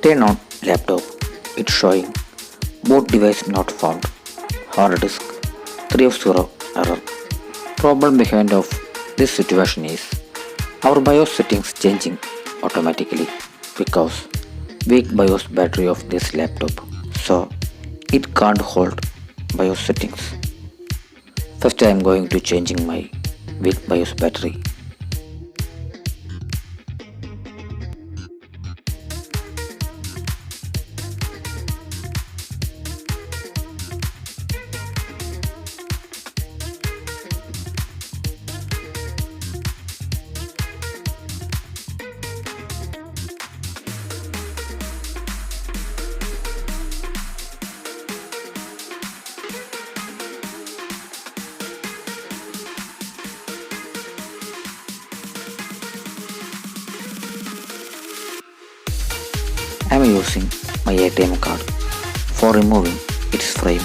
Turn on laptop. It's showing boot device not found. Hard disk 3 of 0 error. Problem behind of this situation is our BIOS settings changing automatically because weak BIOS battery of this laptop, so it can't hold BIOS settings. First I am going to changing my weak BIOS battery. I am using my ATM card for removing its frame.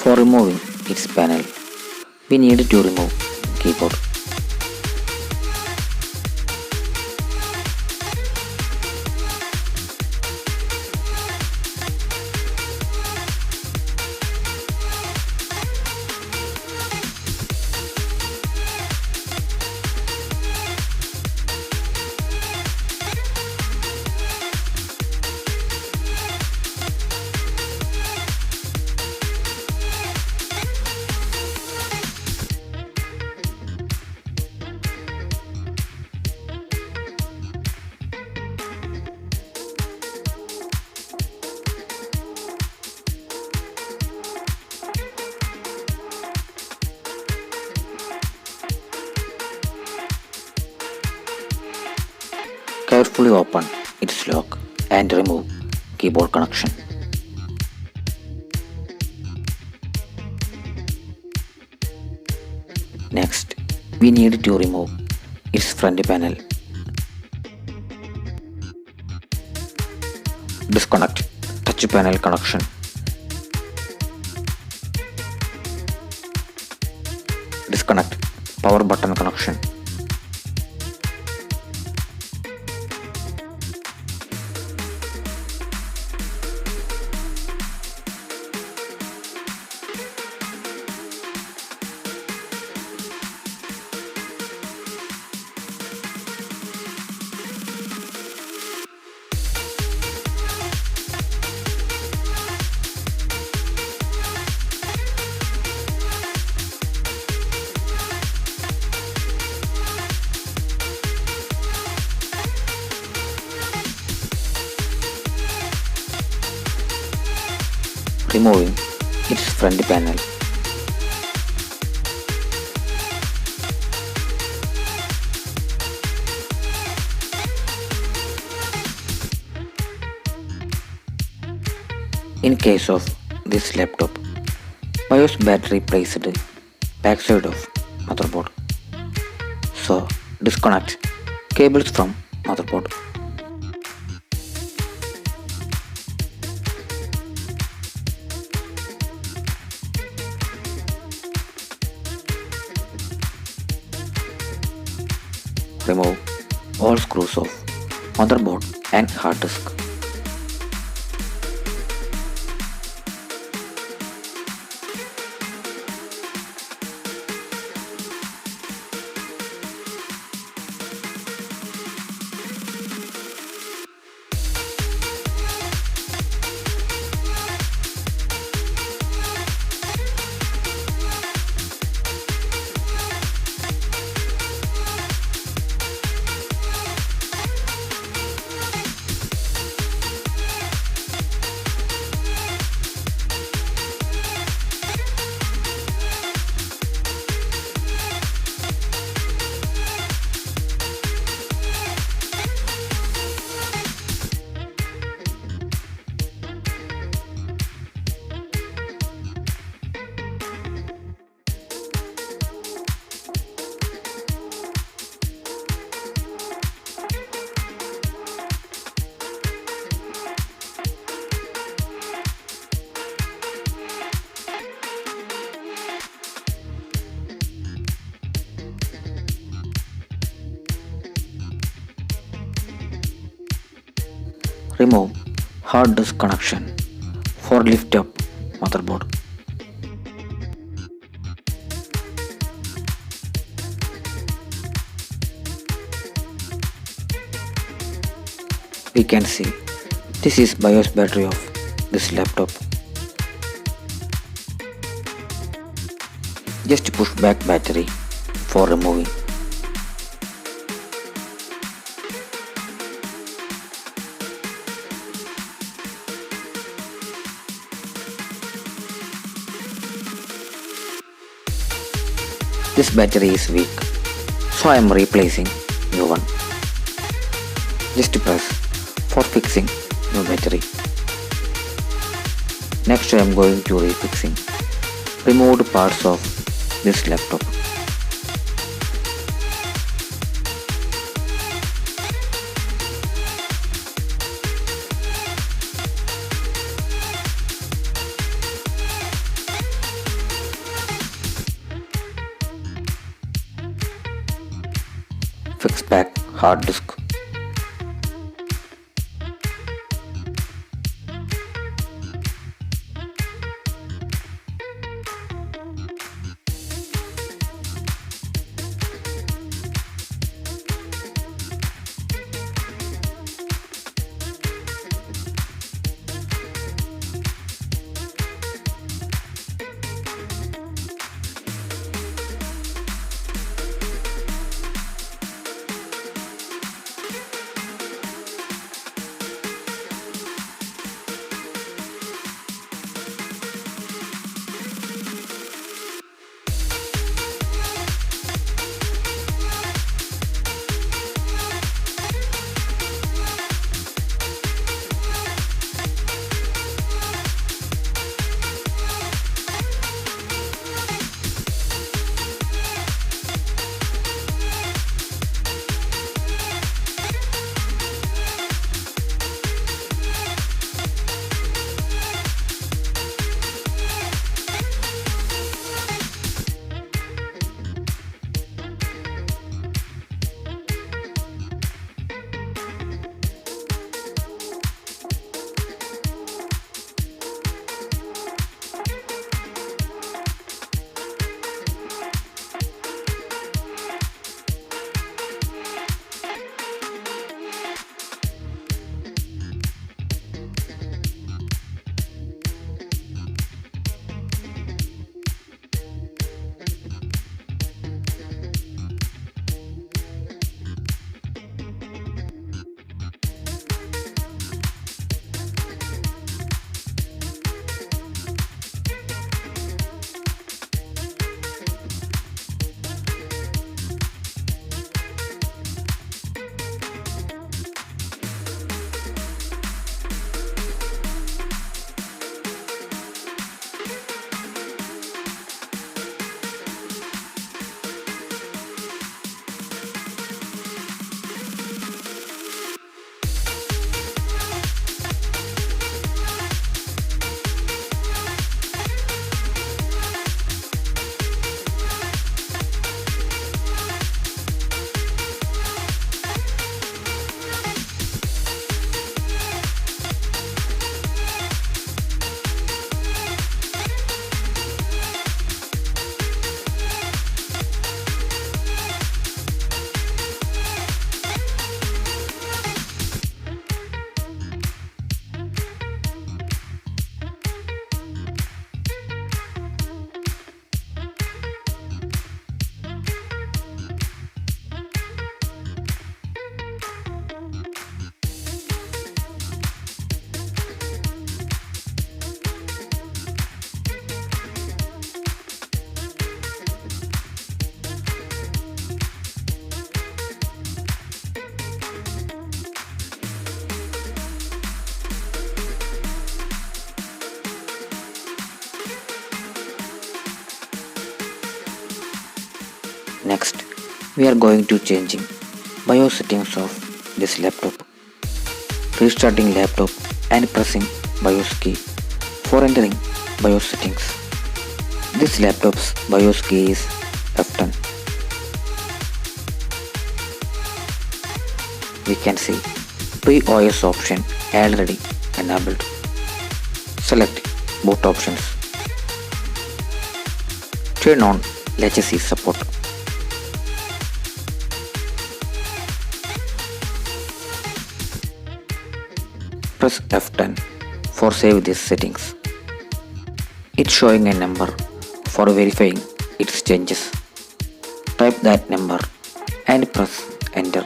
For removing its panel, we need to remove keyboard. Carefully open its lock and remove keyboard connection. Next, we need to remove its front panel. Disconnect touch panel connection. Disconnect power button connection. Removing its front panel. In case of this laptop, BIOS battery placed backside of motherboard. So disconnect cables from motherboard. Remove all screws of motherboard and hard disk. Remove hard disk connection for lift up motherboard. We can see this is BIOS battery of this laptop. Just push back battery for removing. This battery is weak, so I am replacing new one. Just press for fixing new battery. Next I am going to refixing removed parts of this laptop. Fix back hard disk. Next, we are going to changing BIOS settings of this laptop. Restarting laptop and pressing BIOS key for entering BIOS settings. This laptop's BIOS key is F10. We can see POS option already enabled. Select both options. Turn on legacy support. Press F10 for save these settings. It's showing a number for verifying its changes. Type that number and press enter.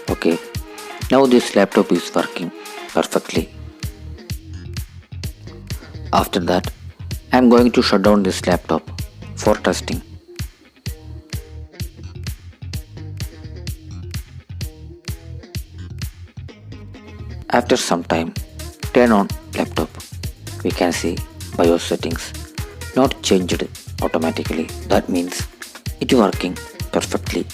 Okay, now this laptop is working perfectly. After that, I am going to shut down this laptop for testing. After some time, turn on laptop. We can see BIOS settings not changed automatically. That means it working perfectly.